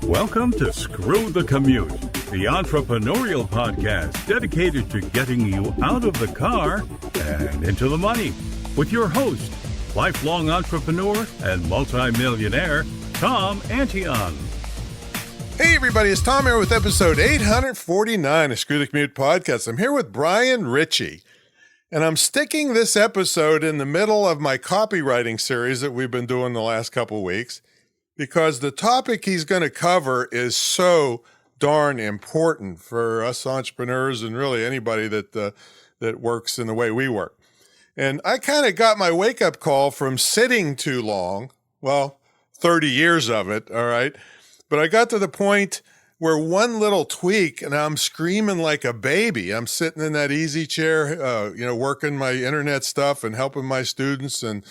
Welcome to Screw the Commute, the entrepreneurial podcast dedicated to getting you out of the car and into the money. With your host, lifelong entrepreneur and multimillionaire, Tom Antion. Hey everybody, it's Tom here with episode 849 of Screw the Commute podcast. I'm here with Brian Richey, and I'm sticking this episode in the middle of my copywriting series that we've been doing the last couple of weeks, because the topic he's going to cover is so darn important for us entrepreneurs and really anybody that works in the way we work. And I kind of got my wake-up call from sitting too long, 30 years of it, all right? But I got to the point where one little tweak and I'm screaming like a baby. I'm sitting in that easy chair, working my internet stuff and helping my students. And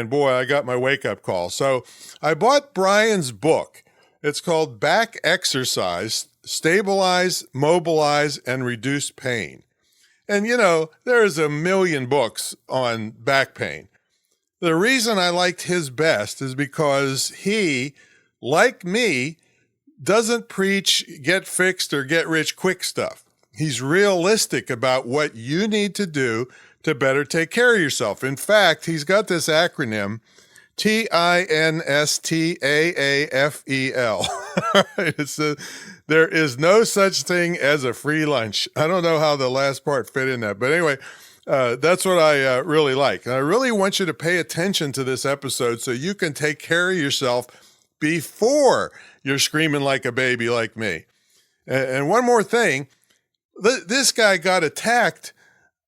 boy, I got my wake-up call. So I bought Brian's book. It's called Back Exercise, Stabilize, Mobilize, and Reduce Pain. And, there's a million books on back pain. The reason I liked his best is because he, like me, doesn't preach get fixed or get rich quick stuff. He's realistic about what you need to do to better take care of yourself. In fact, he's got this acronym, TINSTAAFEL. There is no such thing as a free lunch. I don't know how the last part fit in that, but anyway, that's what I really like. And I really want you to pay attention to this episode so you can take care of yourself before you're screaming like a baby like me. And one more thing, this guy got attacked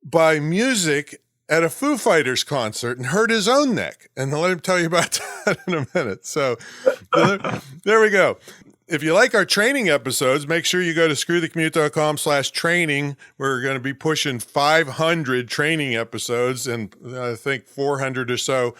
by music at a Foo Fighters concert and hurt his own neck. And I'll let him tell you about that in a minute. So there we go. If you like our training episodes, make sure you go to screwthecommute.com/training. We're going to be pushing 500 training episodes and I think 400 or so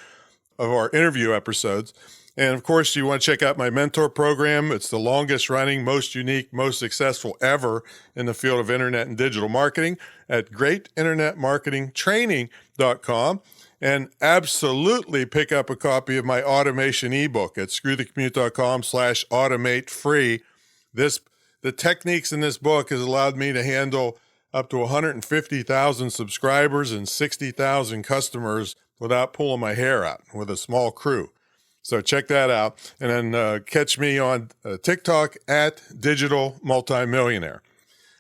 of our interview episodes. And of course, you want to check out my mentor program. It's the longest running, most unique, most successful ever in the field of internet and digital marketing at greatinternetmarketingtraining.com. And absolutely pick up a copy of my automation ebook at screwthecommute.com/automate free. The techniques in this book has allowed me to handle up to 150,000 subscribers and 60,000 customers without pulling my hair out with a small crew. So check that out. And then catch me on TikTok at Digital Multimillionaire.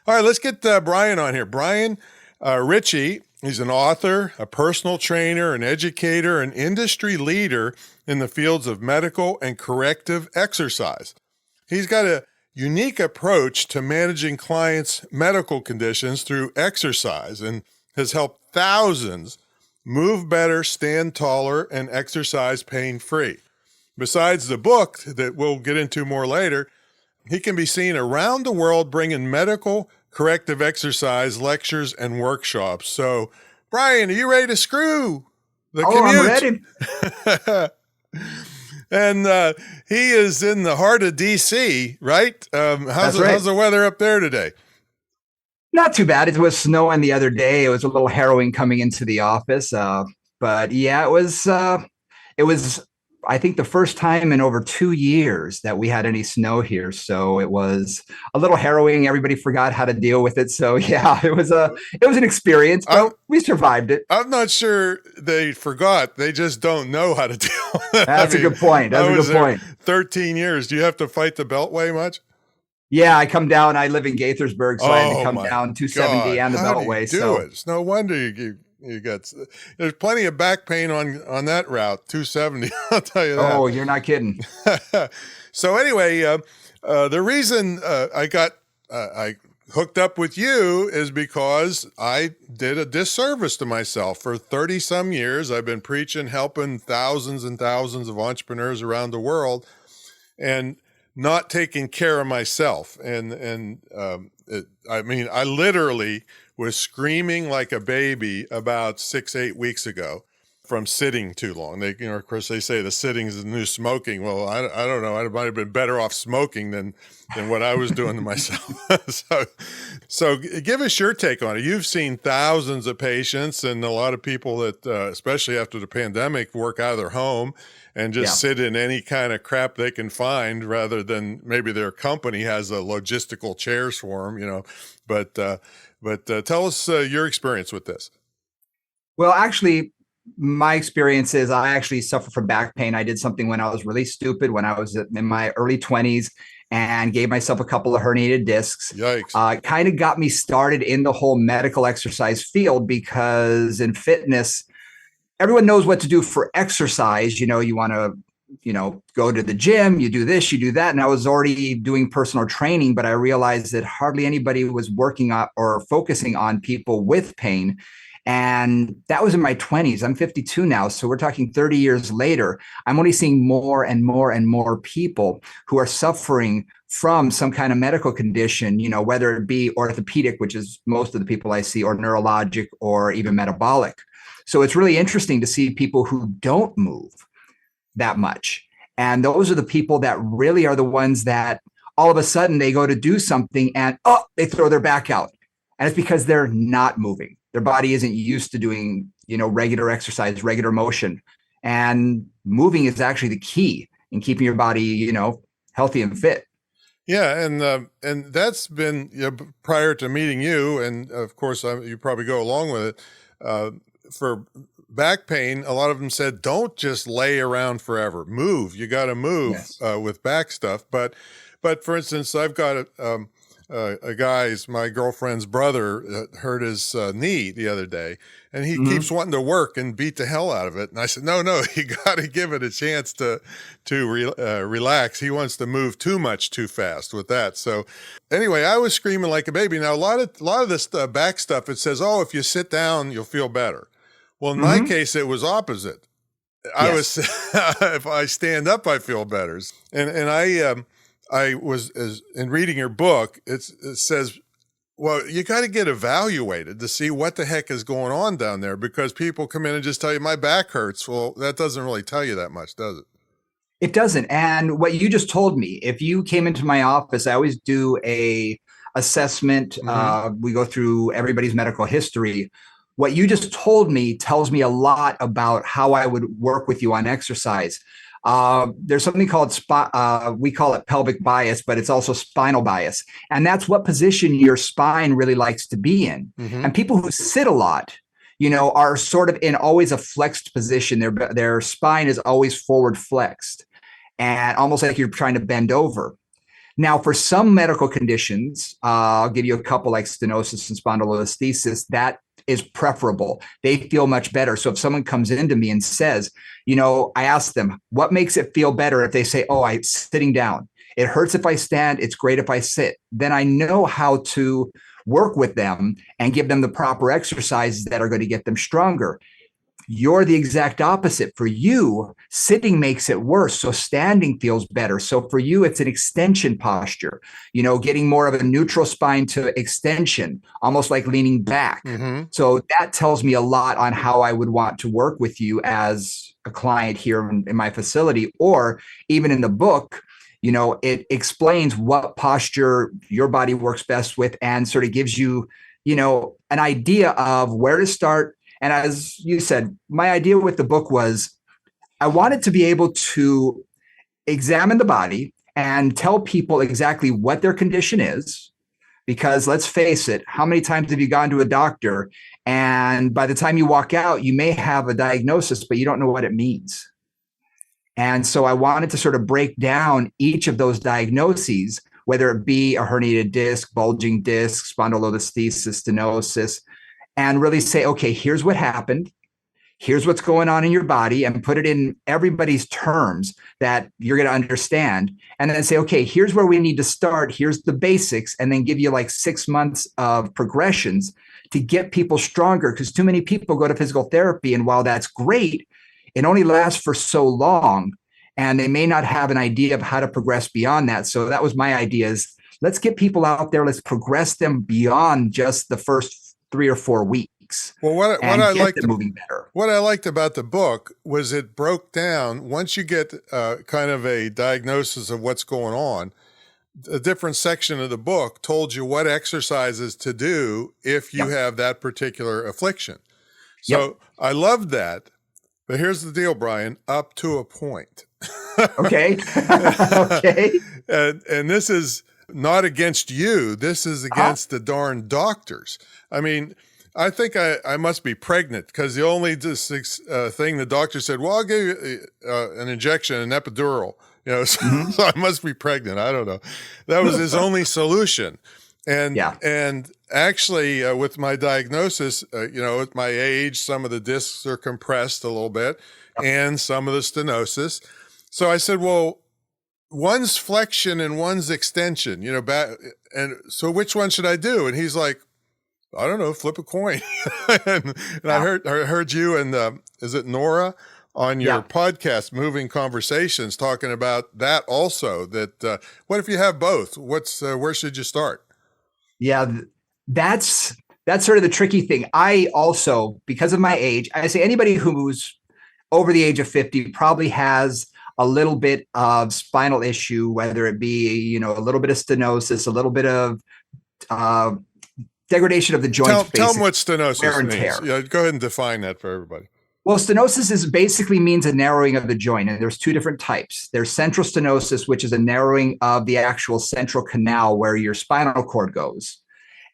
All right, let's get Brian on here. Brian Richey, he's an author, a personal trainer, an educator, an industry leader in the fields of medical and corrective exercise. He's got a unique approach to managing clients' medical conditions through exercise and has helped thousands move better, stand taller, and exercise pain-free. Besides the book that we'll get into more later, he can be seen around the world bringing medical corrective exercise lectures and workshops. So, Brian, are you ready to screw the commute? I'm ready. And he is in the heart of D.C., right? How's the weather up there today? Not too bad. It was snowing the other day. It was a little harrowing coming into the office. But yeah, it was, I think, the first time in over 2 years that we had any snow here. So it was a little harrowing. Everybody forgot how to deal with it. So yeah, it was an experience, but we survived it. I'm not sure they forgot. They just don't know how to deal with it. That's a good point. 13 years. Do you have to fight the Beltway much? Yeah, I come down. I live in Gaithersburg, so I had to come down 270 and the Beltway. It's no wonder you got. There's plenty of back pain on that route, 270. I'll tell you that. Oh, you're not kidding. So anyway, the reason I hooked up with you is because I did a disservice to myself. For 30 some years, I've been preaching, helping thousands and thousands of entrepreneurs around the world, and not taking care of myself. I literally was screaming like a baby about 6-8 weeks ago. from sitting too long. They, of course, they say the sitting is the new smoking. Well, I don't know. I might have been better off smoking than what I was doing to myself. So give us your take on it. You've seen thousands of patients and a lot of people that, especially after the pandemic, work out of their home and just sit in any kind of crap they can find rather than maybe their company has a logistical chairs for them, but tell us your experience with this. Well, actually, my experience is I actually suffer from back pain. I did something when I was really stupid when I was in my early 20s and gave myself a couple of herniated discs. Yikes. Kind of got me started in the whole medical exercise field because in fitness, everyone knows what to do for exercise. You want to, go to the gym, you do this, you do that. And I was already doing personal training, but I realized that hardly anybody was working on or focusing on people with pain. And that was in my 20s. I'm 52 now. So we're talking 30 years later. I'm only seeing more and more and more people who are suffering from some kind of medical condition, whether it be orthopedic, which is most of the people I see, or neurologic, or even metabolic. So it's really interesting to see people who don't move that much. And those are the people that really are the ones that all of a sudden they go to do something and, they throw their back out. And it's because they're not moving. Their body isn't used to doing, regular exercise, regular motion. And moving is actually the key in keeping your body, healthy and fit. Yeah, and that's been prior to meeting you, and of course you probably go along with it. For back pain, a lot of them said, don't just lay around forever. Move. You got to move with back stuff. But for instance, I've got a guy's, my girlfriend's brother hurt his knee the other day, and he keeps wanting to work and beat the hell out of it. And I said, no, you got to give it a chance to relax. He wants to move too much too fast with that. So anyway, I was screaming like a baby. Now, a lot of this back stuff, it says, if you sit down, you'll feel better. Well, in my case, it was opposite. Yes. If I stand up, I feel better. And I was, in reading your book, it says, well, you got to get evaluated to see what the heck is going on down there, because people come in and just tell you my back hurts. Well, that doesn't really tell you that much, does it? It doesn't. And what you just told me, if you came into my office, I always do a assessment. We go through everybody's medical history. What you just told me tells me a lot about how I would work with you on exercise. There's something called we call it pelvic bias, but it's also spinal bias. And that's what position your spine really likes to be in. And people who sit a lot, are sort of in always a flexed position. Their spine is always forward flexed and almost like you're trying to bend over. Now, for some medical conditions, I'll give you a couple like stenosis and spondylolisthesis, that is preferable. They feel much better. So if someone comes into me and says, I ask them, what makes it feel better if they say, I'm sitting down. It hurts if I stand. It's great if I sit. Then I know how to work with them and give them the proper exercises that are going to get them stronger. You're the exact opposite. For you, sitting makes it worse. So standing feels better. So for you, it's an extension posture, getting more of a neutral spine to extension, almost like leaning back. So that tells me a lot on how I would want to work with you as a client here in my facility, or even in the book. It explains what posture your body works best with and sort of gives you, an idea of where to start. And as you said, my idea with the book was I wanted to be able to examine the body and tell people exactly what their condition is. Because let's face it, how many times have you gone to a doctor and by the time you walk out, you may have a diagnosis, but you don't know what it means. And so I wanted to sort of break down each of those diagnoses, whether it be a herniated disc, bulging disc, spondylolisthesis, stenosis, and really say, okay, here's what happened. Here's what's going on in your body, and put it in everybody's terms that you're going to understand. And then say, okay, here's where we need to start. Here's the basics. And then give you like 6 months of progressions to get people stronger, because too many people go to physical therapy. And while that's great, it only lasts for so long. And they may not have an idea of how to progress beyond that. So that was my idea, is let's get people out there. Let's progress them beyond just the first 3 or 4 weeks. weeks Well, and get them moving better. What I liked about the book was it broke down, once you get kind of a diagnosis of what's going on, a different section of the book told you what exercises to do if you have that particular affliction. So I loved that. But here's the deal, Brian, up to a point. Okay. Okay. And this is not against you. This is against the darn doctors. I mean, I think I must be pregnant, because the only thing the doctor said, well, I'll give you an injection, an epidural. So I must be pregnant. I don't know. That was his only solution. And actually, with my diagnosis, at my age, some of the discs are compressed a little bit, and some of the stenosis. So I said, well, one's flexion and one's extension, and so which one should I do? And he's like, I don't know, flip a coin. and I heard you and is it Nora on your podcast, Moving Conversations, talking about that also, that what if you have both? Where should you start? Yeah, that's sort of the tricky thing. I also, because of my age, I say anybody who's over the age of 50 probably has a little bit of spinal issue, whether it be, a little bit of stenosis, a little bit of degradation of the joints. Tell them what stenosis means. Tear. Yeah, go ahead and define that for everybody. Well, stenosis basically means a narrowing of the joint, and there's two different types. There's central stenosis, which is a narrowing of the actual central canal where your spinal cord goes.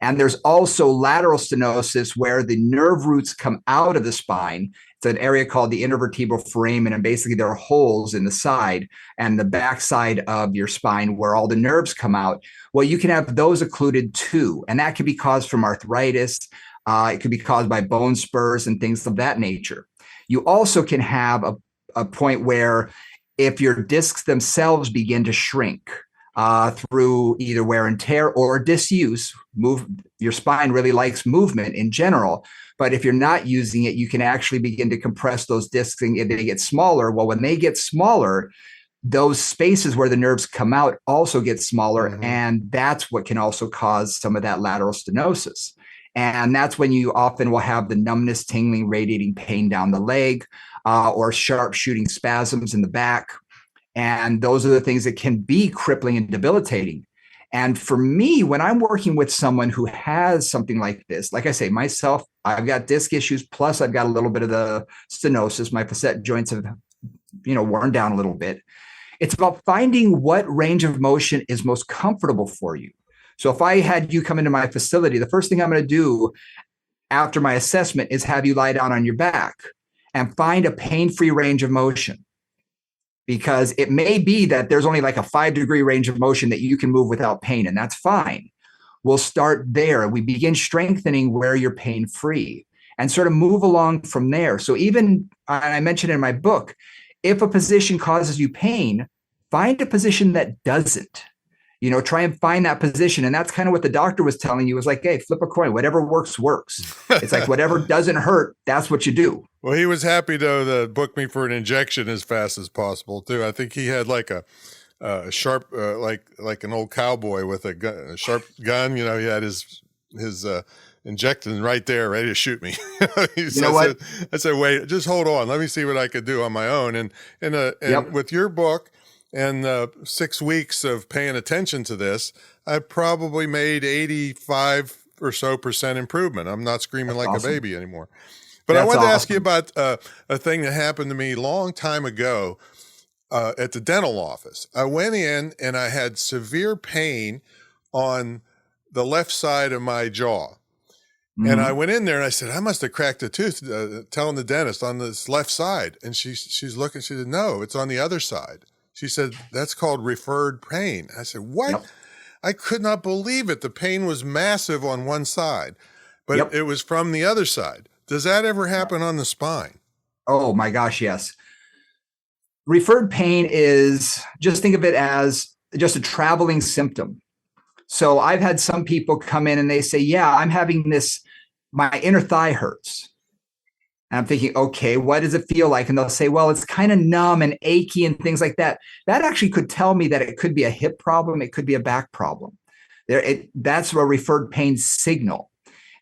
And there's also lateral stenosis, where the nerve roots come out of the spine. It's an area called the intervertebral foramen, and basically there are holes in the side and the back side of your spine where all the nerves come out. Well, you can have those occluded too, and that can be caused from arthritis. It could be caused by bone spurs and things of that nature. You also can have a point where if your discs themselves begin to shrink through either wear and tear or disuse, your spine really likes movement in general. But if you're not using it, you can actually begin to compress those discs and they get smaller. Well, when they get smaller, those spaces where the nerves come out also get smaller. And that's what can also cause some of that lateral stenosis. And that's when you often will have the numbness, tingling, radiating pain down the leg, or sharp shooting spasms in the back. And those are the things that can be crippling and debilitating. And for me, when I'm working with someone who has something like this, like I say, myself, I've got disc issues, plus I've got a little bit of the stenosis. My facet joints have, worn down a little bit. It's about finding what range of motion is most comfortable for you. So if I had you come into my facility, the first thing I'm going to do after my assessment is have you lie down on your back and find a pain-free range of motion. Because it may be that there's only like a 5-degree range of motion that you can move without pain, and that's fine. We'll start there. We begin strengthening where you're pain-free and sort of move along from there. So even, and I mentioned in my book, if a position causes you pain, find a position that doesn't. Try and find that position. And that's kind of what the doctor was telling you, was like, hey, flip a coin, whatever works. It's like whatever doesn't hurt, that's what you do. Well, he was happy to book me for an injection as fast as possible too. I think he had like a sharp, like an old cowboy with a sharp gun. He had his injecting right there, ready to shoot me. I said, wait, just hold on. Let me see what I could do on my own. And with your book and 6 weeks of paying attention to this, I probably made 85% or so improvement. I'm not screaming like a baby anymore. But I wanted to ask you about a thing that happened to me a long time ago at the dental office. I went in and I had severe pain on the left side of my jaw. And I went in there and I said, I must have cracked a tooth, telling the dentist on this left side. And she's looking, she said, no, it's on the other side. She said, that's called referred pain. I said, what? Yep. I could not believe it. The pain was massive on one side, but it was from the other side. Does that ever happen on the spine? Oh my gosh, yes. Referred pain is, just think of it as just a traveling symptom. So I've had some people come in and they say, yeah, I'm having this, my inner thigh hurts. And I'm thinking, okay, what does it feel like? And they'll say, well, it's kind of numb and achy and things like that. That actually could tell me that it could be a hip problem. It could be a back problem. That's a referred pain signal.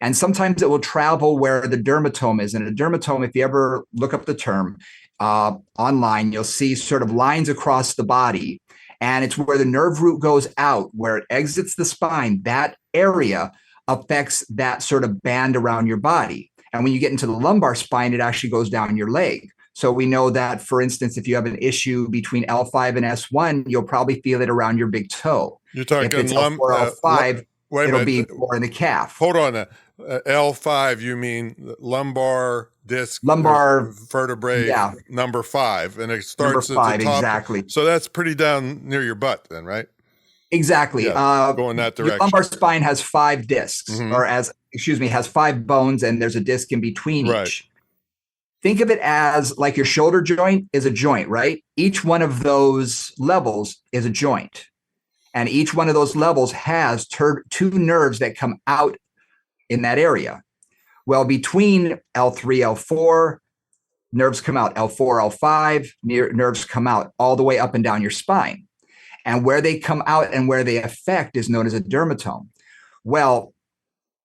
And sometimes it will travel where the dermatome is. And a dermatome, if you ever look up the term online, you'll see sort of lines across the body. And it's where the nerve root goes out, where it exits the spine. That area affects that sort of band around your body. And when you get into the lumbar spine, it actually goes down your leg. So we know that, for instance, if you have an issue between L5 and S1, you'll probably feel it around your big toe. You're talking if it's L4, L5, it'll be more in the calf. Hold on. L5, you mean lumbar disc, lumbar vertebrae, number 5, and it starts number 5, at the top. Exactly. So that's pretty down near your butt, then, right? Exactly. Go in that direction. Your lumbar spine has 5 discs, has 5 bones, and there's a disc in between each. Think of it as like your shoulder joint is a joint, right? Each one of those levels is a joint. And each one of those levels has 2 nerves that come out in that area. Well, between L3, L4, nerves come out. L4, L5, nerves come out all the way up and down your spine. And where they come out and where they affect is known as a dermatome. Well,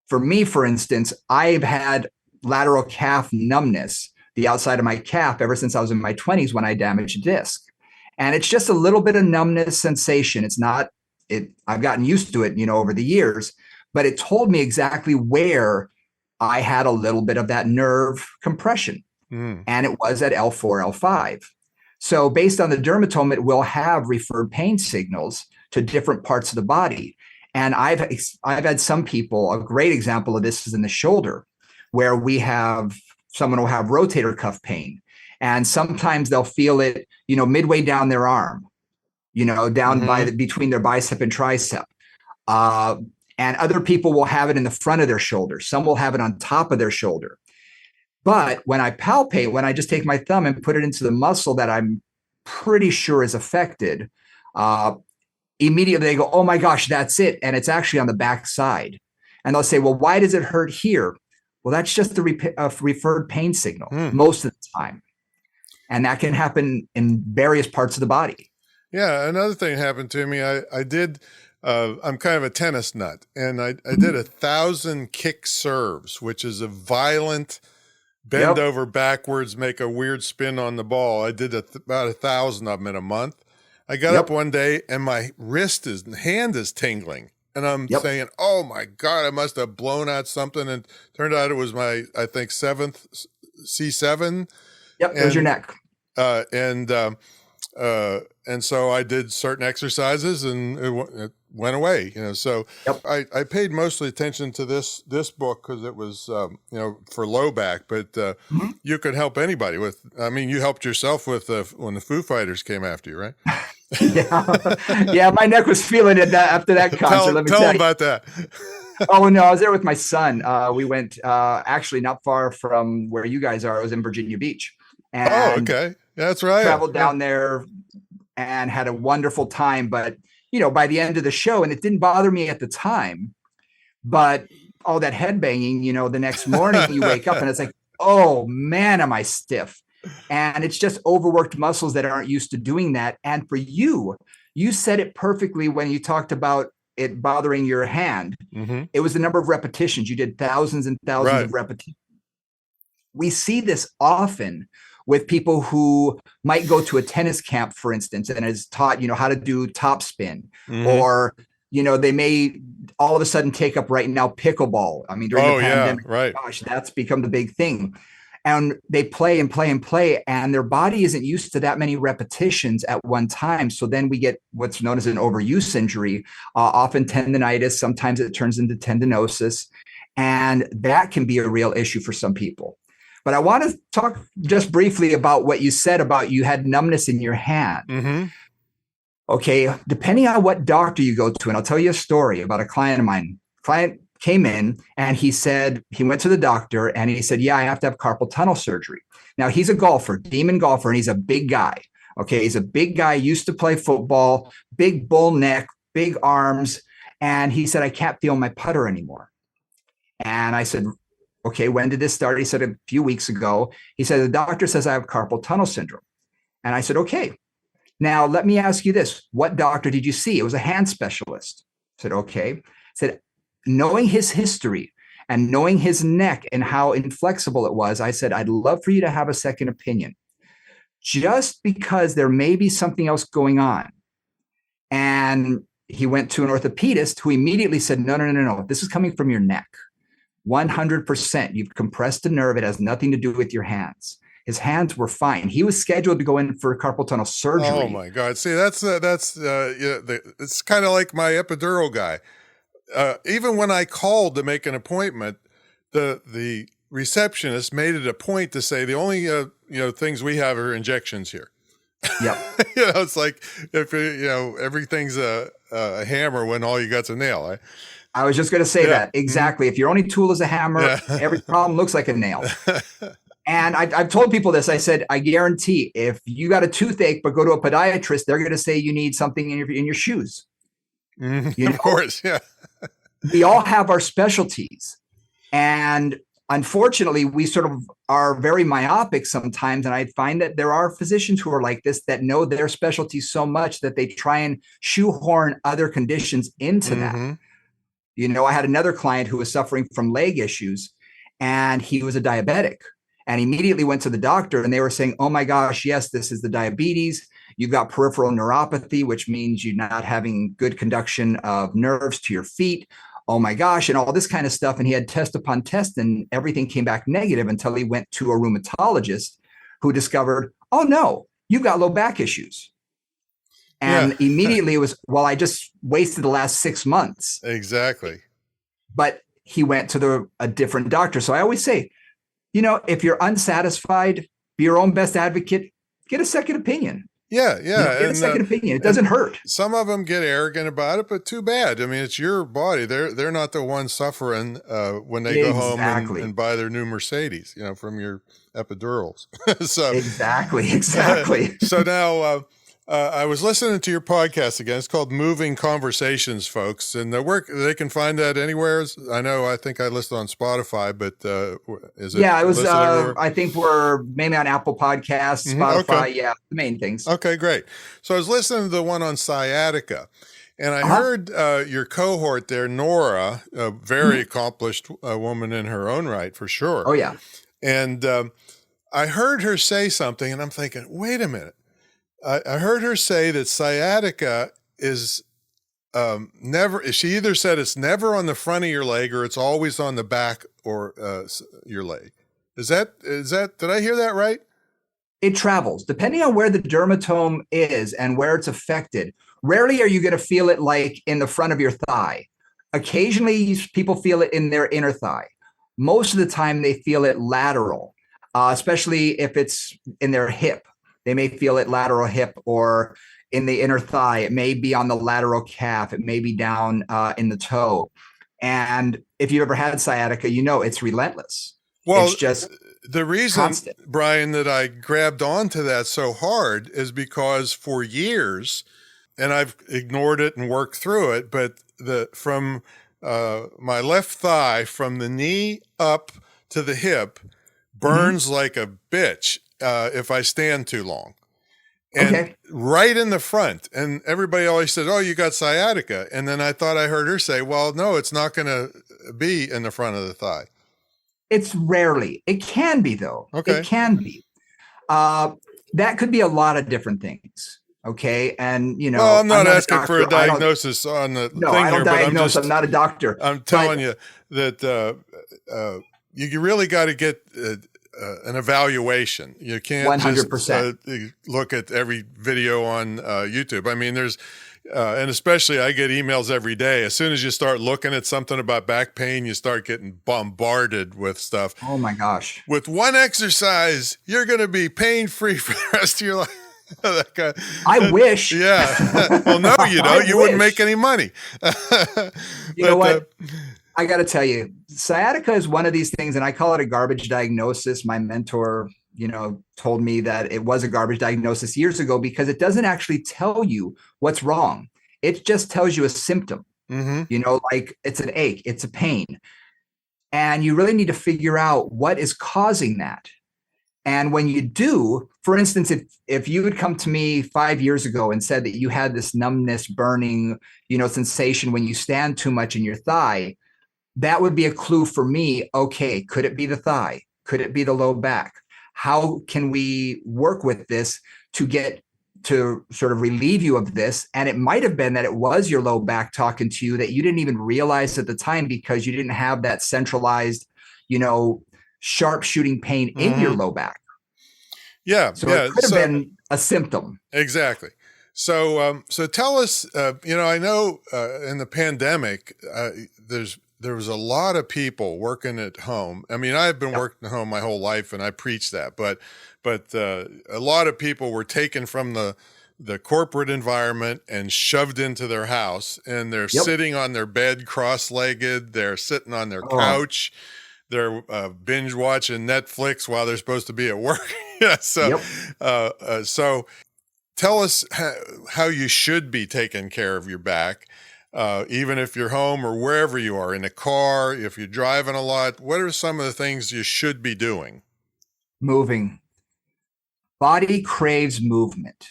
for me, for instance, I've had lateral calf numbness, the outside of my calf, ever since I was in my 20s when I damaged a disc. And it's just a little bit of numbness sensation. I've gotten used to it, over the years, but it told me exactly where I had a little bit of that nerve compression. And it was at L4, L5. So based on the dermatome, it will have referred pain signals to different parts of the body. And I've had some people, a great example of this is in the shoulder, where someone will have rotator cuff pain. And sometimes they'll feel it, midway down their arm, down between their bicep and tricep. And other people will have it in the front of their shoulder. Some will have it on top of their shoulder. But when I palpate, when I just take my thumb and put it into the muscle that I'm pretty sure is affected, immediately they go, oh my gosh, that's it. And it's actually on the back side. And they'll say, well, why does it hurt here? Well, that's just the referred pain signal most of the time. And that can happen in various parts of the body. Yeah. Another thing happened to me. I did, I'm kind of a tennis nut, and I did 1,000 kick serves, which is a violent bend over backwards, make a weird spin on the ball. I did about 1,000 of them in a month. I got up one day and my hand is tingling. And I'm saying, oh my God, I must have blown out something. And turned out it was my, I think, 7th C7. Yep, there's your neck. And so I did certain exercises and it went away, So I paid mostly attention to this book because it was, for low back, but you could help anybody you helped yourself with when the Foo Fighters came after you, right? Yeah, my neck was feeling it after that concert. Tell them about that. Oh, no, I was there with my son. We went actually not far from where you guys are. I was in Virginia Beach. And okay. That's right. Traveled down there and had a wonderful time. But, by the end of the show, and it didn't bother me at the time, but all that headbanging, the next morning you wake up and it's like, oh man, am I stiff? And it's just overworked muscles that aren't used to doing that. And for you said it perfectly when you talked about it bothering your hand. It was the number of repetitions. You did thousands and thousands of repetitions. We see this often with people who might go to a tennis camp, for instance, and is taught, how to do top spin, or, they may all of a sudden take up right now pickleball. I mean, during the pandemic, gosh, that's become the big thing. And they play and play and play, and their body isn't used to that many repetitions at one time. So then we get what's known as an overuse injury, often tendonitis. Sometimes it turns into tendinosis, and that can be a real issue for some people. But I want to talk just briefly about what you said about you had numbness in your hand. Okay, depending on what doctor you go to, and I'll tell you a story about a client of mine. Client came in and he said, he went to the doctor and he said, yeah, I have to have carpal tunnel surgery. Now he's a golfer, demon golfer, and he's a big guy. Okay, he's a big guy, used to play football, big bull neck, big arms. And he said, I can't feel my putter anymore. And I said, okay, when did this start? He said, a few weeks ago. He said, the doctor says I have carpal tunnel syndrome. And I said, okay, now let me ask you this. What doctor did you see? It was a hand specialist. I said, okay. I said, knowing his history And knowing his neck and how inflexible it was, I said, I'd love for you to have a second opinion, just because there may be something else going on. And he went to an orthopedist who immediately said, no. This is coming from your neck. 100%. You've compressed a nerve. It has nothing to do with your hands. His hands were fine. He was scheduled to go in for carpal tunnel surgery. Oh my God. See, it's kind of like my epidural guy. Even when I called to make an appointment, the receptionist made it a point to say the only things we have are injections here. Yep. It's like if everything's a hammer when all you got's a nail. Right? I was just going to say that exactly. If your only tool is a hammer, every problem looks like a nail. And I've told people this. I said, I guarantee if you got a toothache but go to a podiatrist, they're going to say you need something in your shoes. Of course, yeah. We all have our specialties, and unfortunately, we sort of are very myopic sometimes. And I find that there are physicians who are like this, that know their specialty so much that they try and shoehorn other conditions into that. I had another client who was suffering from leg issues, and he was a diabetic, and immediately went to the doctor, and they were saying, oh my gosh, yes, this is the diabetes. You've got peripheral neuropathy, which means you're not having good conduction of nerves to your feet. Oh my gosh, and all this kind of stuff. And he had test upon test, and everything came back negative until he went to a rheumatologist who discovered, oh no, you've got low back issues. And immediately it was, well, I just wasted the last 6 months. Exactly. But he went to a different doctor. So I always say, if you're unsatisfied, be your own best advocate, get a second opinion. Yeah. Get a second opinion. It doesn't hurt. Some of them get arrogant about it, but too bad. I mean, it's your body. They're not the ones suffering when they go home and buy their new Mercedes, from your epidurals. So Exactly. So now I was listening to your podcast again. It's called Moving Conversations, folks, and they can find that anywhere. I think I listed on Spotify, but is it? Yeah, it was. I think we're mainly on Apple Podcasts, Spotify. Okay. Yeah, the main things. Okay, great. So I was listening to the one on sciatica, and I heard your cohort there, Nora, a very accomplished woman in her own right, for sure. Oh yeah. And I heard her say something, and I'm thinking, wait a minute. I heard her say that sciatica is never, she either said it's never on the front of your leg or it's always on the back or your leg. Did I hear that right? It travels depending on where the dermatome is and where it's affected. Rarely are you going to feel it like in the front of your thigh. Occasionally people feel it in their inner thigh. Most of the time they feel it lateral, especially if it's in their hip. They may feel it lateral hip or in the inner thigh. It may be on the lateral calf. It may be down in the toe. And if you've ever had sciatica, it's relentless. Well, it's just the reason, constant. Brian, that I grabbed onto that so hard is because for years, and I've ignored it and worked through it, but from my left thigh, from the knee up to the hip, burns like a bitch. If I stand too long, and right in the front, and everybody always said, oh, you got sciatica. And then I thought I heard her say, well, no, it's not going to be in the front of the thigh. It's rarely. It can be though. Okay. It can be. That could be a lot of different things. Okay. And well, I'm not asking for a diagnosis on the thing I don't here, diagnose. I'm not a doctor. I'm telling you that you really got to get an evaluation. You can't 100%. Just look at every video on YouTube. I mean, there's, and especially I get emails every day. As soon as you start looking at something about back pain, you start getting bombarded with stuff. Oh my gosh. With one exercise, you're going to be pain-free for the rest of your life. I wish. Yeah. Well, no, you don't. You wouldn't make any money. You know what? I got to tell you, sciatica is one of these things, and I call it a garbage diagnosis. My mentor, told me that it was a garbage diagnosis years ago because it doesn't actually tell you what's wrong. It just tells you a symptom, like it's an ache, it's a pain. And you really need to figure out what is causing that. And when you do, for instance, if you had come to me 5 years ago and said that you had this numbness, burning, sensation when you stand too much in your thigh, that would be a clue for me. Okay, could it be the thigh? Could it be the low back? How can we work with this to get to sort of relieve you of this? And it might have been that it was your low back talking to you that you didn't even realize at the time because you didn't have that centralized, sharp shooting pain in your low back. Yeah. So it could have been a symptom. Exactly. So tell us, I know in the pandemic, there was a lot of people working at home. I mean, I've been working at home my whole life and I preach that, but a lot of people were taken from the corporate environment and shoved into their house, and they're sitting on their bed cross-legged. They're sitting on their couch. They're binge watching Netflix while they're supposed to be at work. So tell us how you should be taking care of your back, even if you're home or wherever you are, in a car, if you're driving a lot. What are some of the things you should be doing? Moving. Body craves movement.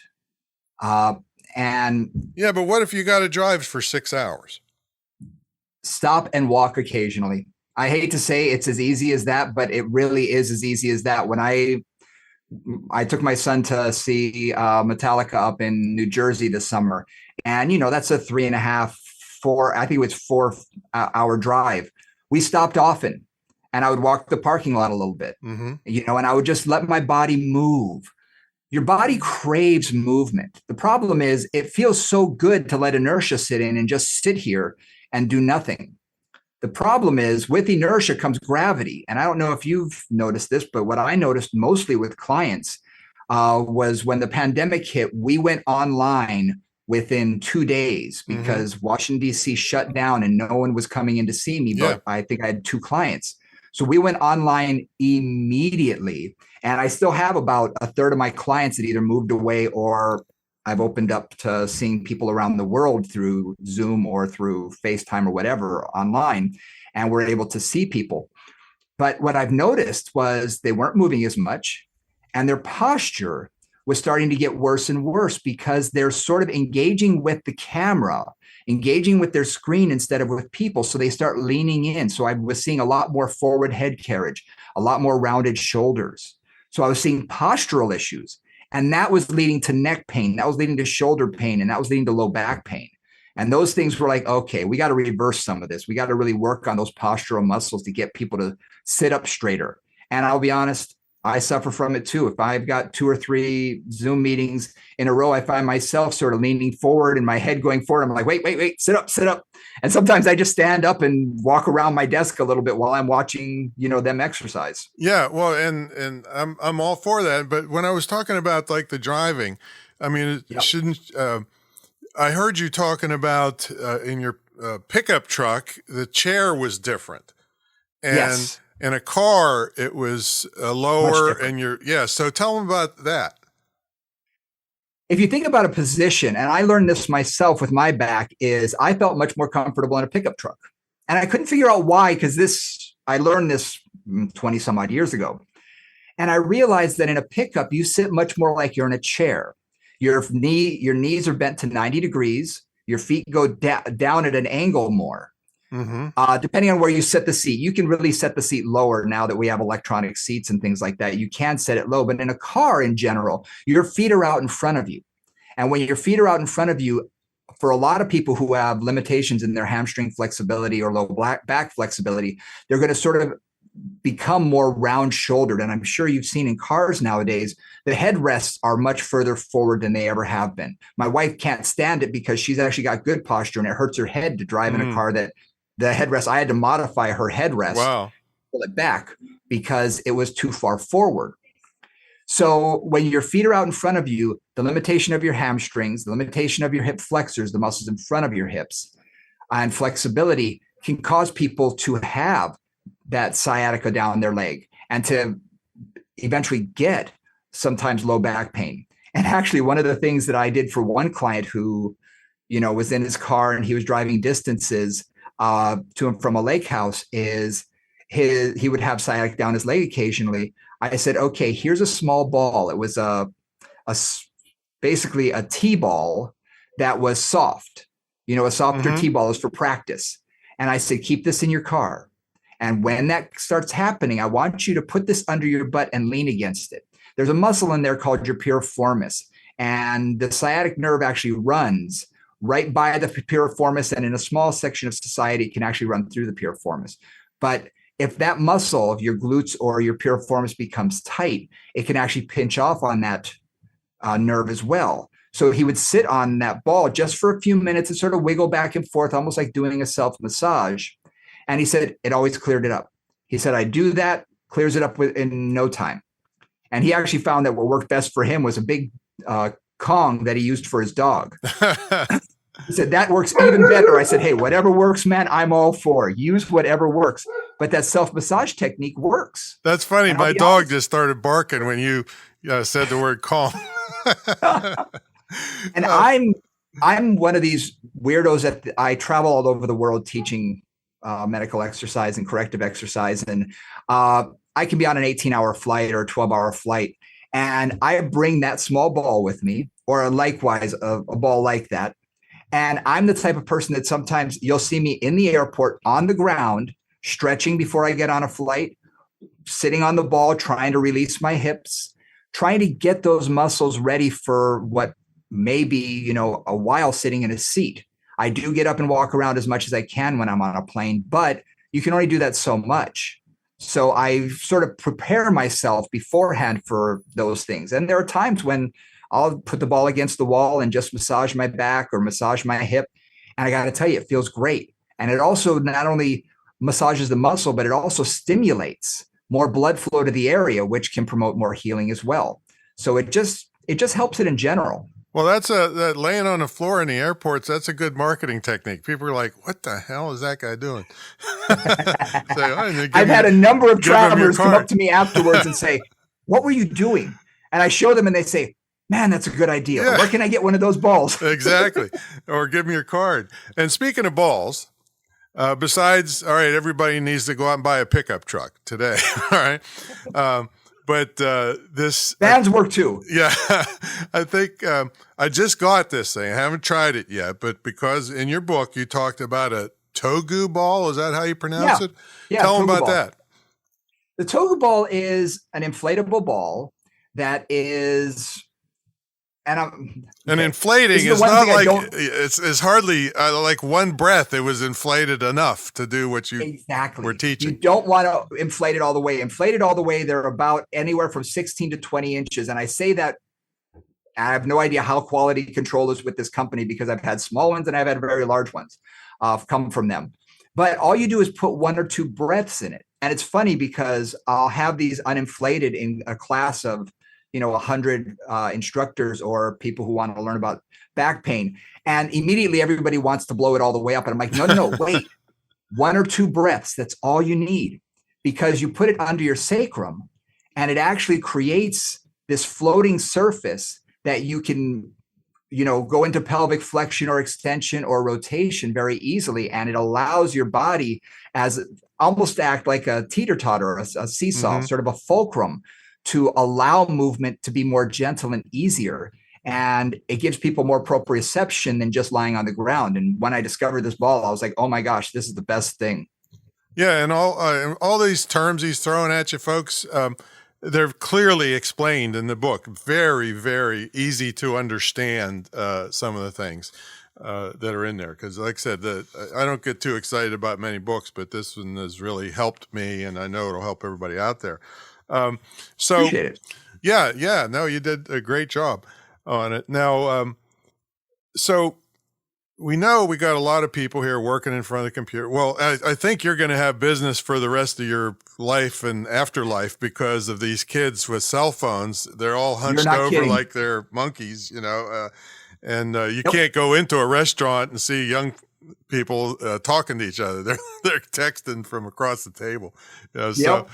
But what if you got to drive for 6 hours? Stop and walk occasionally. I hate to say it's as easy as that, but it really is as easy as that. When I took my son to see Metallica up in New Jersey this summer, and that's a 3.5, 4, I think it was 4-hour drive. We stopped often, and I would walk the parking lot a little bit, and I would just let my body move. Your body craves movement. The problem is it feels so good to let inertia sit in and just sit here and do nothing. The problem is with inertia comes gravity. And I don't know if you've noticed this, but what I noticed mostly with clients was when the pandemic hit, we went online within 2 days because Washington, D.C. shut down and no one was coming in to see me. But I think I had 2 clients. So we went online immediately. And I still have about a third of my clients that either moved away or I've opened up to seeing people around the world through Zoom or through FaceTime or whatever online, and we're able to see people. But what I've noticed was they weren't moving as much, and their posture was starting to get worse and worse because they're sort of engaging with the camera, engaging with their screen instead of with people. So they start leaning in. So I was seeing a lot more forward head carriage, a lot more rounded shoulders. So I was seeing postural issues. And that was leading to neck pain. That was leading to shoulder pain. And that was leading to low back pain. And those things were like, okay, we got to reverse some of this. We got to really work on those postural muscles to get people to sit up straighter. And I'll be honest, I suffer from it too. If I've got 2 or 3 Zoom meetings in a row, I find myself sort of leaning forward and my head going forward. I'm like, wait, sit up. And sometimes I just stand up and walk around my desk a little bit while I'm watching, them exercise. Yeah. Well, and I'm all for that. But when I was talking about like the driving, I mean, it shouldn't, I heard you talking about in your pickup truck, the chair was different. And yes. In a car, it was lower and so tell them about that. If you think about a position, and I learned this myself with my back, is I felt much more comfortable in a pickup truck. And I couldn't figure out why, because I learned this 20 some odd years ago. And I realized that in a pickup, you sit much more like you're in a chair. Your knees are bent to 90 degrees. Your feet go down at an angle more. Depending on where you set the seat, you can really set the seat lower now that we have electronic seats and things like that. You can set it low, but in a car in general, your feet are out in front of you. And when your feet are out in front of you, for a lot of people who have limitations in their hamstring flexibility or low back flexibility, they're going to sort of become more round shouldered. And I'm sure you've seen in cars nowadays, the headrests are much further forward than they ever have been. My wife can't stand it because she's actually got good posture and it hurts her head to drive in a car that the headrest, I had to modify her headrest, pull it back because it was too far forward. So when your feet are out in front of you, the limitation of your hamstrings, the limitation of your hip flexors, the muscles in front of your hips, and flexibility can cause people to have that sciatica down their leg and to eventually get sometimes low back pain. And actually, one of the things that I did for one client who, was in his car and he was driving distances to and from a lake house is he would have sciatic down his leg occasionally. I said, okay, here's a small ball. It was basically a T-ball that was soft. A softer T-ball is for practice. And I said, keep this in your car. And when that starts happening, I want you to put this under your butt and lean against it. There's a muscle in there called your piriformis. And the sciatic nerve actually runs right by the piriformis. And in a small section of society, it can actually run through the piriformis. But if that muscle of your glutes or your piriformis becomes tight, it can actually pinch off on that nerve as well. So he would sit on that ball just for a few minutes and sort of wiggle back and forth, almost like doing a self-massage. And he said, it always cleared it up. He said, I do that, clears it up in no time. And he actually found that what worked best for him was a big Kong that he used for his dog. He said, that works even better. I said, hey, whatever works, man, I'm all for. Use whatever works. But that self-massage technique works. That's funny. And my dog just started barking when you said the word Kong. And I'm one of these weirdos that I travel all over the world teaching medical exercise and corrective exercise. And I can be on an 18-hour flight or a 12-hour flight. And I bring that small ball with me, or likewise a ball like that. And I'm the type of person that sometimes you'll see me in the airport on the ground, stretching before I get on a flight, sitting on the ball, trying to release my hips, trying to get those muscles ready for what may be, a while sitting in a seat. I do get up and walk around as much as I can when I'm on a plane, but you can only do that so much. So I sort of prepare myself beforehand for those things. And there are times when I'll put the ball against the wall and just massage my back or massage my hip. And I got to tell you, it feels great. And it also not only massages the muscle, but it also stimulates more blood flow to the area, which can promote more healing as well. So it just helps it in general. Well, that's that laying on the floor in the airports. That's a good marketing technique. People are like, "What the hell is that guy doing?" I've had a number of travelers come up to me afterwards and say, "What were you doing?" And I show them, and they say, "Man, that's a good idea. Yeah. Where can I get one of those balls?" Exactly, or give me your card. And speaking of balls, besides, all right, everybody needs to go out and buy a pickup truck today. All right. But this bands work too. Yeah, I think I just got this thing. I haven't tried it yet, but because in your book you talked about a Togu ball. Is that how you pronounce it? Yeah. Tell them about that. The Togu ball is an inflatable ball that is, and inflating is not like it's hardly like one breath. It was inflated enough to do what you were teaching. You don't want to inflate it all the way. Inflated all the way, they're about anywhere from 16 to 20 inches. And I say that I have no idea how quality control is with this company because I've had small ones and I've had very large ones come from them. But all you do is put one or two breaths in it. And it's funny because I'll have these uninflated in a class of 100 instructors or people who want to learn about back pain. And immediately everybody wants to blow it all the way up. And I'm like, no, wait, one or two breaths. That's all you need, because you put it under your sacrum and it actually creates this floating surface that you can, go into pelvic flexion or extension or rotation very easily. And it allows your body as almost to act like a teeter-totter, a seesaw, sort of a fulcrum, to allow movement to be more gentle and easier. And it gives people more proprioception than just lying on the ground. And when I discovered this ball, I was like, oh my gosh, this is the best thing. Yeah. And all these terms he's throwing at you folks, they're clearly explained in the book. Very, very easy to understand some of the things that are in there. Because like I said, I don't get too excited about many books, but this one has really helped me, and I know it'll help everybody out there. So appreciate it. Yeah. No, you did a great job on it. Now, so we know we got a lot of people here working in front of the computer. Well, I think you're going to have business for the rest of your life and afterlife because of these kids with cell phones. They're all hunched over like they're monkeys, and you can't go into a restaurant and see young people talking to each other. They're texting from across the table. Yep.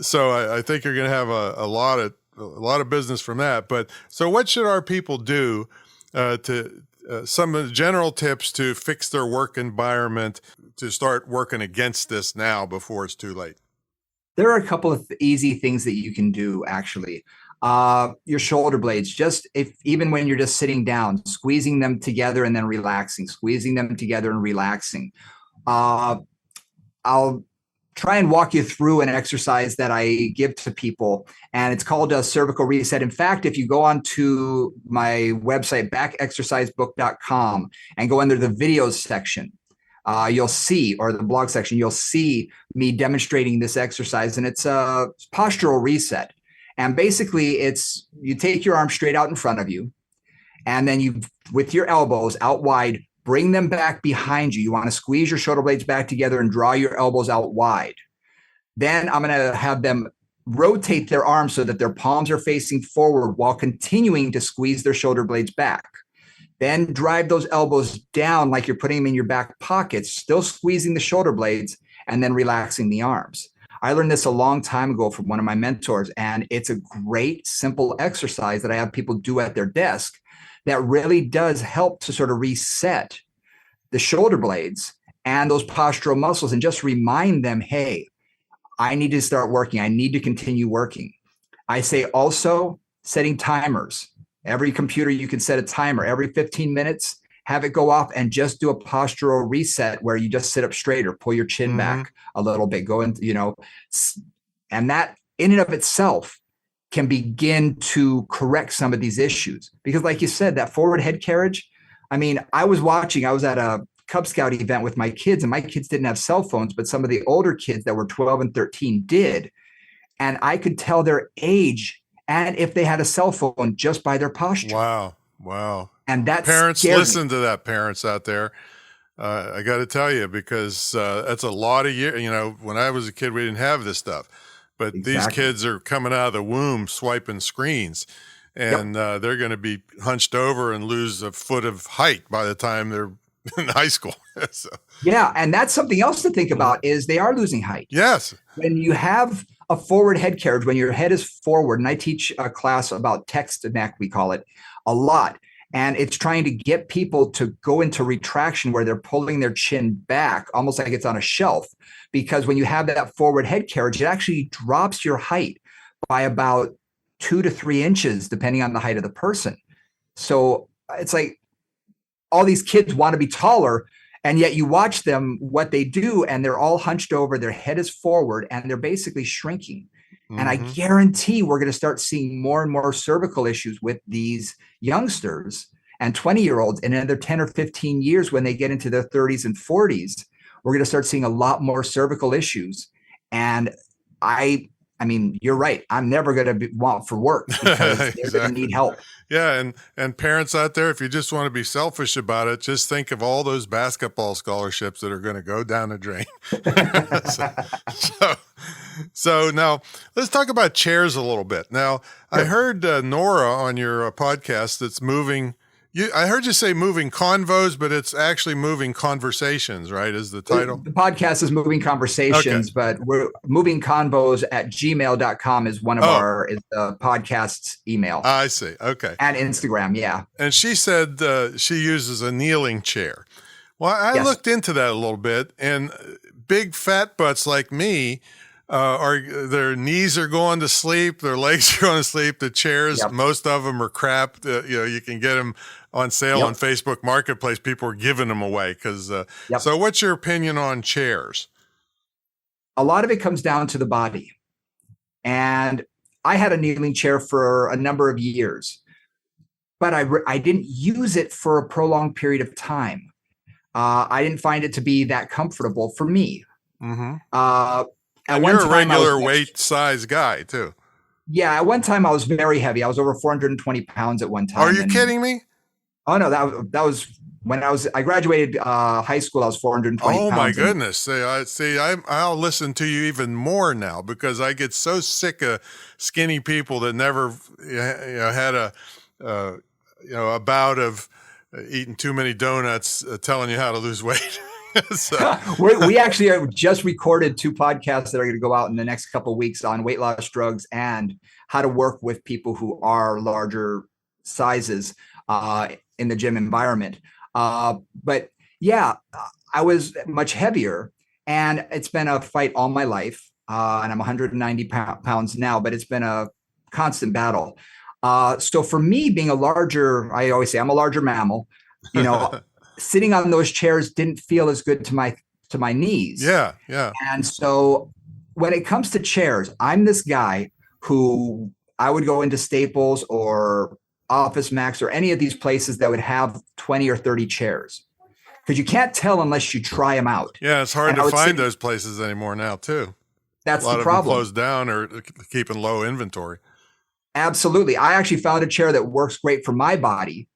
So I think you're going to have a lot of business from that. But so what should our people do to some of the general tips to fix their work environment to start working against this now before it's too late? There are a couple of easy things that you can do, actually. Your shoulder blades, even when you're just sitting down, squeezing them together and then relaxing, squeezing them together and relaxing. Uh, I'll try and walk you through an exercise that I give to people, and it's called a cervical reset. In fact, if you go onto my website, backexercisebook.com, and go under the videos section, you'll see, or the blog section, you'll see me demonstrating this exercise, and it's a postural reset. And basically, it's you take your arm straight out in front of you, and then you, with your elbows out wide, bring them back behind you. You want to squeeze your shoulder blades back together and draw your elbows out wide. Then I'm going to have them rotate their arms so that their palms are facing forward while continuing to squeeze their shoulder blades back. Then drive those elbows down like you're putting them in your back pockets, still squeezing the shoulder blades, and then relaxing the arms. I learned this a long time ago from one of my mentors, and it's a great, simple exercise that I have people do at their desk that really does help to sort of reset the shoulder blades and those postural muscles and just remind them, hey, I need to start working. I need to continue working. I say also setting timers. Every computer, you can set a timer every 15 minutes, have it go off and just do a postural reset where you just sit up straight or pull your chin back a little bit, go into, and that in and of itself can begin to correct some of these issues. Because like you said, that forward head carriage, I mean, I was at a Cub Scout event with my kids, and my kids didn't have cell phones, but some of the older kids that were 12 and 13 did. And I could tell their age and if they had a cell phone just by their posture. Wow. And that's parents, listen to that, parents out there. I got to tell you, because that's a lot of years. When I was a kid, we didn't have this stuff. But these kids are coming out of the womb swiping screens, and they're going to be hunched over and lose a foot of height by the time they're in high school. So. Yeah, and that's something else to think about is they are losing height. Yes. When you have a forward head carriage, when your head is forward, and I teach a class about text to neck, we call it, a lot. And it's trying to get people to go into retraction where they're pulling their chin back, almost like it's on a shelf. Because when you have that forward head carriage, it actually drops your height by about 2 to 3 inches, depending on the height of the person. So it's like all these kids want to be taller, and yet you watch them, what they do, and they're all hunched over, their head is forward, and they're basically shrinking. And I guarantee we're going to start seeing more and more cervical issues with these youngsters and 20-year-olds in another 10 or 15 years when they get into their 30s and 40s. We're going to start seeing a lot more cervical issues. And I mean, you're right. I'm never going to want for work because they're going to need help. Yeah. And parents out there, if you just want to be selfish about it, just think of all those basketball scholarships that are going to go down the drain. So now let's talk about chairs a little bit. Now, I heard Nora on your podcast that's moving. I heard you say moving convos, but it's actually moving conversations, right? Is the title? The podcast is Moving Conversations, but we're moving convos at gmail.com is one of is the podcast's email. I see. Okay. And Instagram. Yeah. And she said she uses a kneeling chair. Well, I looked into that a little bit, and big fat butts like me, their knees are going to sleep, their legs are going to sleep. The chairs, most of them are crap. You can get them on sale on Facebook Marketplace. People are giving them away because. So, what's your opinion on chairs? A lot of it comes down to the body, and I had a kneeling chair for a number of years, but I didn't use it for a prolonged period of time. I didn't find it to be that comfortable for me. And you're a regular weight size guy too. Yeah. At one time I was very heavy. I was over 420 pounds at one time. Are you kidding me? Oh no, that was when I graduated high school. I was 420 pounds. Oh my goodness. I'll listen to you even more now because I get so sick of skinny people that never had a bout of eating too many donuts telling you how to lose weight. We actually have just recorded 2 podcasts that are going to go out in the next couple of weeks on weight loss drugs and how to work with people who are larger sizes in the gym environment. But yeah, I was much heavier, and it's been a fight all my life. And I'm 190 pounds now, but it's been a constant battle. So for me, being I always say I'm a larger mammal, sitting on those chairs didn't feel as good to my to my knees. Yeah, yeah. And so when it comes to chairs, I'm this guy who I would go into Staples or Office Max or any of these places that would have 20 or 30 chairs, because you can't tell unless you try them out. Yeah, it's hard And to find those places anymore now, too. That's a lot the of problem. them closed down or keeping low inventory. Absolutely. I actually found a chair that works great for my body,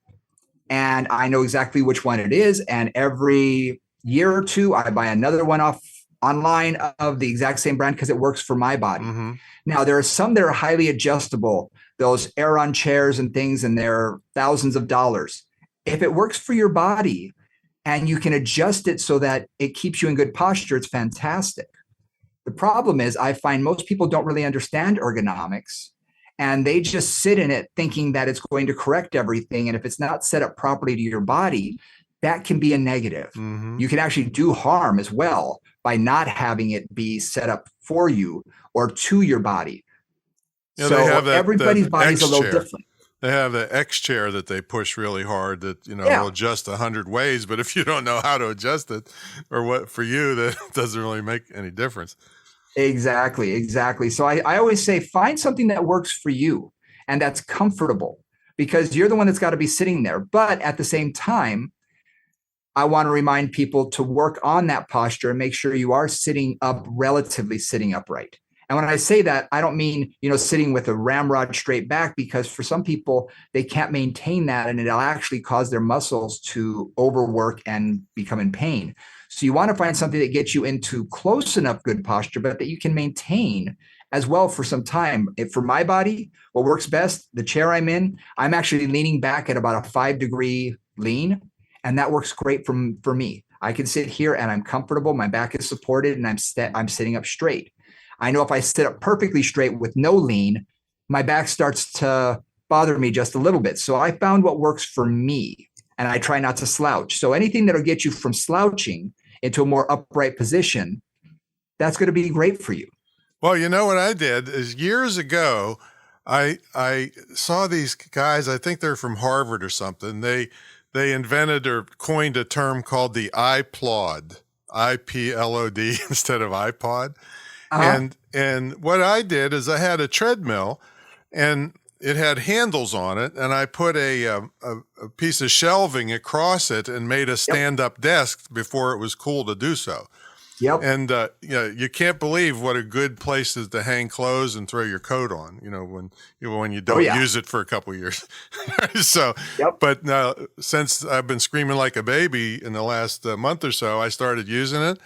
and I know exactly which one it is. And every year or two, I buy another one off online of the exact same brand because it works for my body. Mm-hmm. Now, there are some that are highly adjustable, those Aeron chairs and things, and they're thousands of dollars. If it works for your body and you can adjust it so that it keeps you in good posture, it's fantastic. The problem is I find most people don't really understand ergonomics, and they just sit in it thinking that it's going to correct everything. And if it's not set up properly to your body, that can be a negative. Mm-hmm. You can actually do harm as well by not having it be set up for you or to your body. Yeah, so they have everybody's body's a little chair. different. They have the X chair that they push really hard that, will adjust 100 ways. But if you don't know how to adjust it or what for you, that doesn't really make any difference. Exactly. So I always say, find something that works for you and that's comfortable, because you're the one that's got to be sitting there. But at the same time, I want to remind people to work on that posture and make sure you are sitting upright. And when I say that, I don't mean, sitting with a ramrod straight back, because for some people, they can't maintain that and it'll actually cause their muscles to overwork and become in pain. So you want to find something that gets you into close enough good posture, but that you can maintain as well for some time. For my body, what works best, the chair I'm in, I'm actually leaning back at about a 5-degree lean, and that works great for me. I can sit here and I'm comfortable. My back is supported and I'm sitting up straight. I know if I sit up perfectly straight with no lean, my back starts to bother me just a little bit. So I found what works for me, and I try not to slouch. So anything that'll get you from slouching into a more upright position, that's going to be great for you. Well, what I did is years ago, I saw these guys, I think they're from Harvard or something. They invented or coined a term called the iPlod, I-P-L-O-D instead of iPod. Uh-huh. And what I did is I had a treadmill and it had handles on it, and I put a piece of shelving across it and made a stand-up desk before it was cool to do so. Yep. And you can't believe what a good place is to hang clothes and throw your coat on. When you don't use it for a couple of years. So, but now since I've been screaming like a baby in the last month or so, I started using it.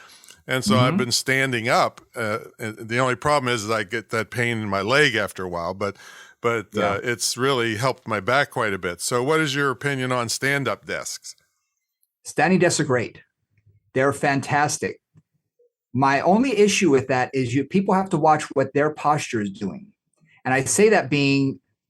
And so I've been standing up. The only problem is I get that pain in my leg after a while, but it's really helped my back quite a bit. So what is your opinion on stand-up desks? Standing desks are great. They're fantastic. My only issue with that is people have to watch what their posture is doing. And I say that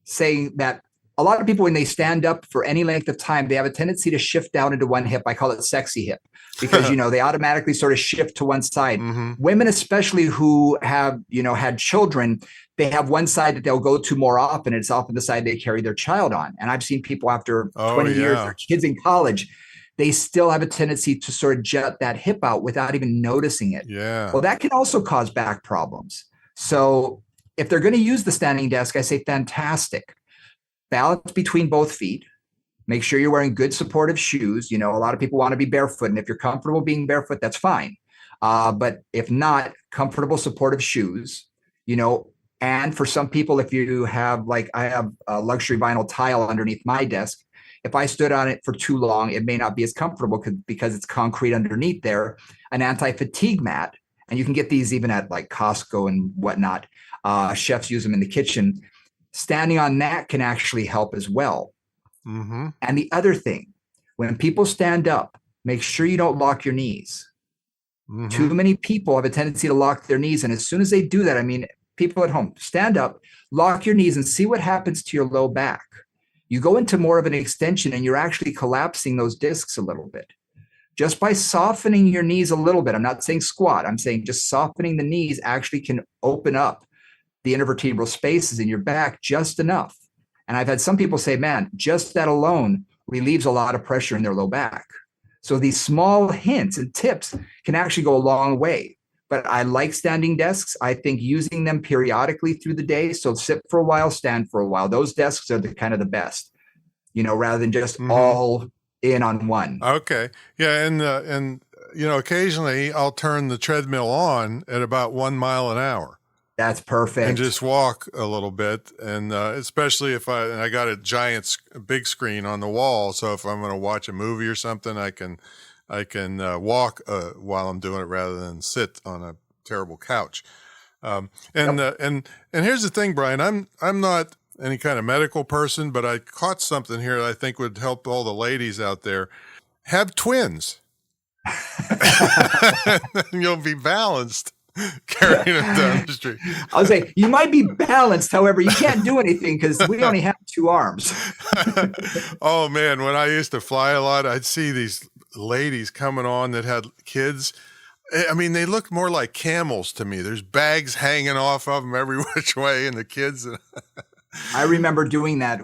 saying that a lot of people, when they stand up for any length of time, they have a tendency to shift down into one hip. I call it sexy hip, because, they automatically sort of shift to one side. Mm-hmm. Women, especially who have, had children, they have one side that they'll go to more often. It's often the side they carry their child on. And I've seen people after 20 years, their kids in college, they still have a tendency to sort of jut that hip out without even noticing it. Yeah. Well, that can also cause back problems. So if they're going to use the standing desk, I say fantastic. Balance between both feet. Make sure you're wearing good supportive shoes. A lot of people want to be barefoot, and if you're comfortable being barefoot, that's fine. But if not, comfortable supportive shoes, and for some people, if you have, like I have a luxury vinyl tile underneath my desk, if I stood on it for too long, it may not be as comfortable because it's concrete underneath there. An anti-fatigue mat, and you can get these even at like Costco and whatnot. Chefs use them in the kitchen. Standing on that can actually help as well. Mm-hmm. And the other thing, when people stand up, make sure you don't lock your knees. Mm-hmm. Too many people have a tendency to lock their knees. And as soon as they do that, people at home, stand up, lock your knees, and see what happens to your low back. You go into more of an extension and you're actually collapsing those discs a little bit. Just by softening your knees a little bit, I'm not saying squat, I'm saying just softening the knees actually can open up the intervertebral spaces in your back just enough. And I've had some people say, man, just that alone relieves a lot of pressure in their low back. So these small hints and tips can actually go a long way. But I like standing desks. I think using them periodically through the day. So sit for a while, stand for a while. Those desks are the kind of the best, rather than just all in on one. Okay. Yeah. And occasionally I'll turn the treadmill on at about 1 mile an hour. That's perfect. And just walk a little bit. And especially if I got a big screen on the wall. So if I'm going to watch a movie or something, I can walk while I'm doing it rather than sit on a terrible couch. And here's the thing, Brian, I'm not any kind of medical person, but I caught something here that I think would help all the ladies out there. Have twins. And you'll be balanced carrying them down the street. I was like, you might be balanced, however, you can't do anything because we only have 2 arms. Oh man, when I used to fly a lot, I'd see these ladies coming on that had kids. I mean, they look more like camels to me. There's bags hanging off of them every which way, and the kids. I remember doing that.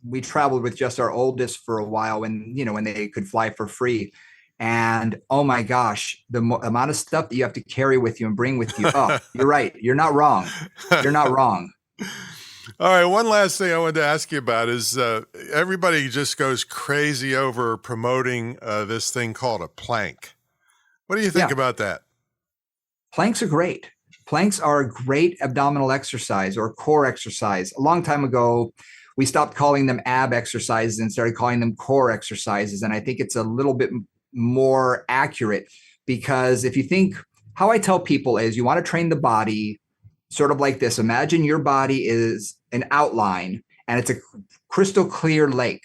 We traveled with just our oldest for a while when they could fly for free. And oh my gosh, the amount of stuff that you have to carry with you and bring with you. Oh, you're right. You're not wrong. You're not wrong. All right. One last thing I wanted to ask you about is everybody just goes crazy over promoting this thing called a plank. What do you think about that? Planks are great. Planks are a great abdominal exercise or core exercise. A long time ago, we stopped calling them ab exercises and started calling them core exercises. And I think it's a little bit more accurate because if you think, how I tell people is you want to train the body sort of like this. Imagine your body is an outline and it's a crystal clear lake.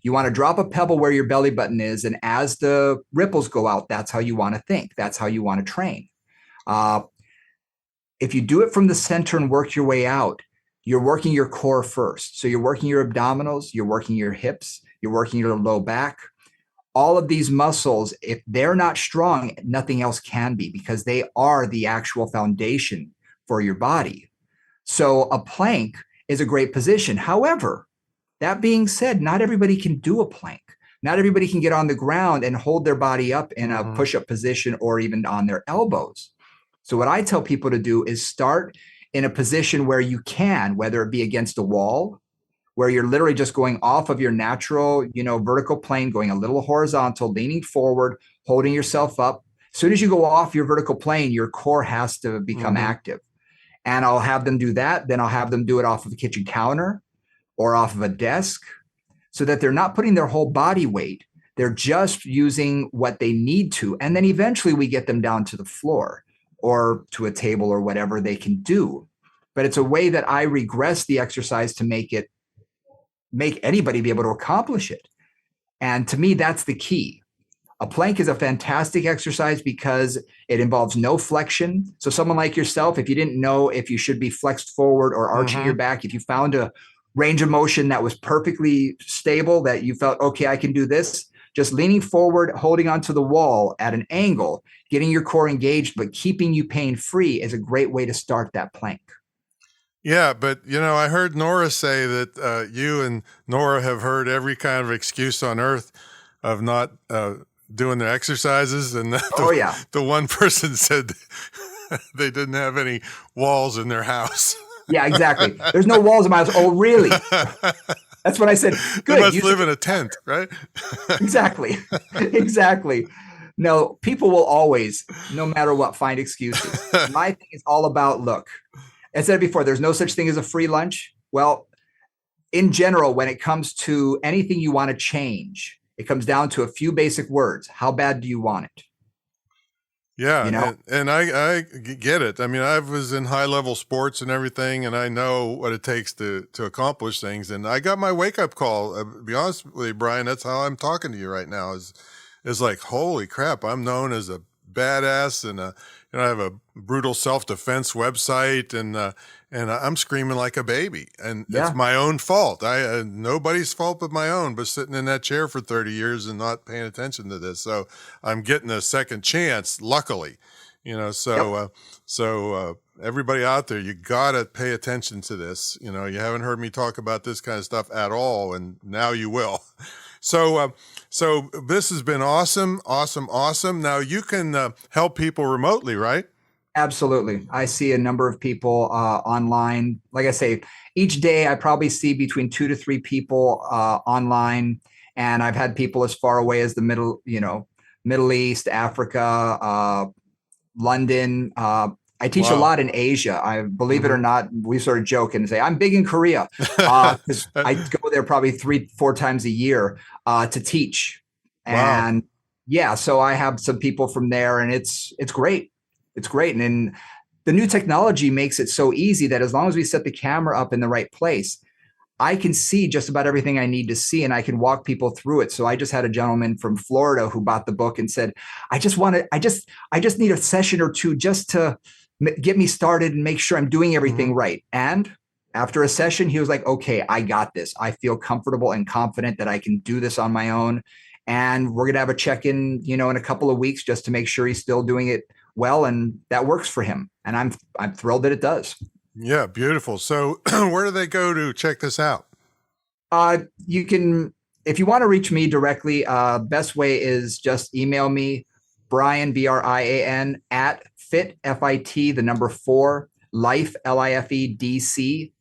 You want to drop a pebble where your belly button is. And as the ripples go out, that's how you want to think. That's how you want to train. If you do it from the center and work your way out, you're working your core first. So you're working your abdominals, you're working your hips, you're working your low back. All of these muscles, if they're not strong, nothing else can be because they are the actual foundation for your body. So a plank is a great position. However, that being said, not everybody can do a plank. Not everybody can get on the ground and hold their body up in a push-up position or even on their elbows. So what I tell people to do is start in a position where you can, whether it be against a wall, where you're literally just going off of your natural, vertical plane, going a little horizontal, leaning forward, holding yourself up. As soon as you go off your vertical plane, your core has to become active. And I'll have them do that. Then I'll have them do it off of the kitchen counter or off of a desk so that they're not putting their whole body weight. They're just using what they need to. And then eventually we get them down to the floor or to a table or whatever they can do. But it's a way that I regress the exercise to make anybody be able to accomplish it. And to me, that's the key. A plank is a fantastic exercise because it involves no flexion. So someone like yourself, if you didn't know if you should be flexed forward or arching your back, if you found a range of motion that was perfectly stable, that you felt, okay, I can do this, just leaning forward, holding onto the wall at an angle, getting your core engaged, but keeping you pain-free is a great way to start that plank. Yeah, but I heard Nora say that you and Nora have heard every kind of excuse on earth of not doing their exercises, and the one person said they didn't have any walls in their house. Yeah, exactly. There's no walls in my house. Oh, really? That's what I said. Good. They must live in a tent, right? Exactly. No, people will always, no matter what, find excuses. My thing is all about, look, I said before, there's no such thing as a free lunch. Well, in general, when it comes to anything you want to change, it comes down to a few basic words. How bad do you want it? Yeah. And I get it. I mean, I was in high level sports and everything, and I know what it takes to accomplish things. And I got my wake up call. To be honest with you, Brian, that's how I'm talking to you right now is like, holy crap, I'm known as a badass, and I have a brutal self-defense website, and I'm screaming like a baby, and it's my own fault. Nobody's fault but my own, but sitting in that chair for 30 years and not paying attention to this. So I'm getting a second chance, luckily, so everybody out there, you gotta pay attention to this. You haven't heard me talk about this kind of stuff at all, and now you will. So this has been awesome. Now you can help people remotely, right? Absolutely. I see a number of people online. Like I say, each day I probably see between 2 to 3 people online, and I've had people as far away as the Middle East, Africa, London. I teach a lot in Asia. I believe it or not, we sort of joke and say I'm big in Korea because I go there probably 3-4 times a year to teach. Wow. And yeah, so I have some people from there, and it's great. It's great. And the new technology makes it so easy that as long as we set the camera up in the right place, I can see just about everything I need to see, and I can walk people through it. So I just had a gentleman from Florida who bought the book and said, I just need a session or two just to get me started and make sure I'm doing everything right. And after a session, he was like, okay, I got this. I feel comfortable and confident that I can do this on my own. And we're going to have a check-in, in a couple of weeks just to make sure he's still doing it well, and that works for him. And I'm thrilled that it does. Yeah, beautiful. So where do they go to check this out? You can, if you want to reach me directly, best way is just email me, Brian, Brian, at fit, FIT, the number 4, life, LIFEDC.com.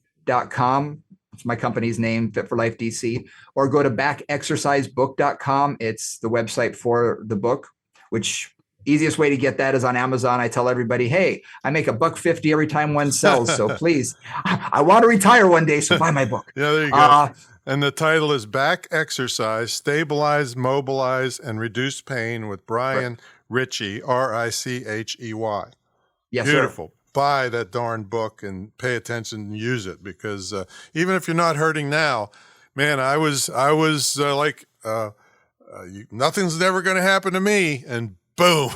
It's my company's name, Fit for Life DC. Or go to backexercisebook.com. It's the website for the book, which easiest way to get that is on Amazon. I tell everybody, hey, I make $1.50 every time one sells. So please, I want to retire one day, so buy my book. Yeah, there you go. And the title is Back Exercise, Stabilize, Mobilize, and Reduce Pain with Brian Richey, Richey. Yes, beautiful. Sir. Buy that darn book and pay attention and use it, because even if you're not hurting now, man, I was like, nothing's never going to happen to me. And boom,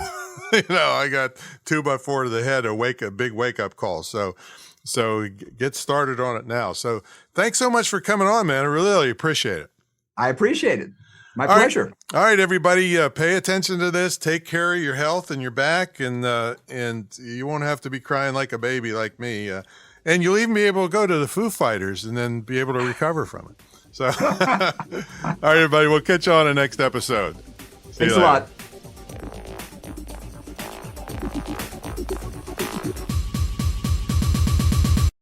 I got 2x4 to the head, a big wake up call. So get started on it now. So thanks so much for coming on, man. I really appreciate it. I appreciate it. My pleasure. All right, everybody, pay attention to this. Take care of your health and your back, and you won't have to be crying like a baby like me. And you'll even be able to go to the Foo Fighters and then be able to recover from it. So, all right, everybody, we'll catch you on the next episode. Thanks a lot.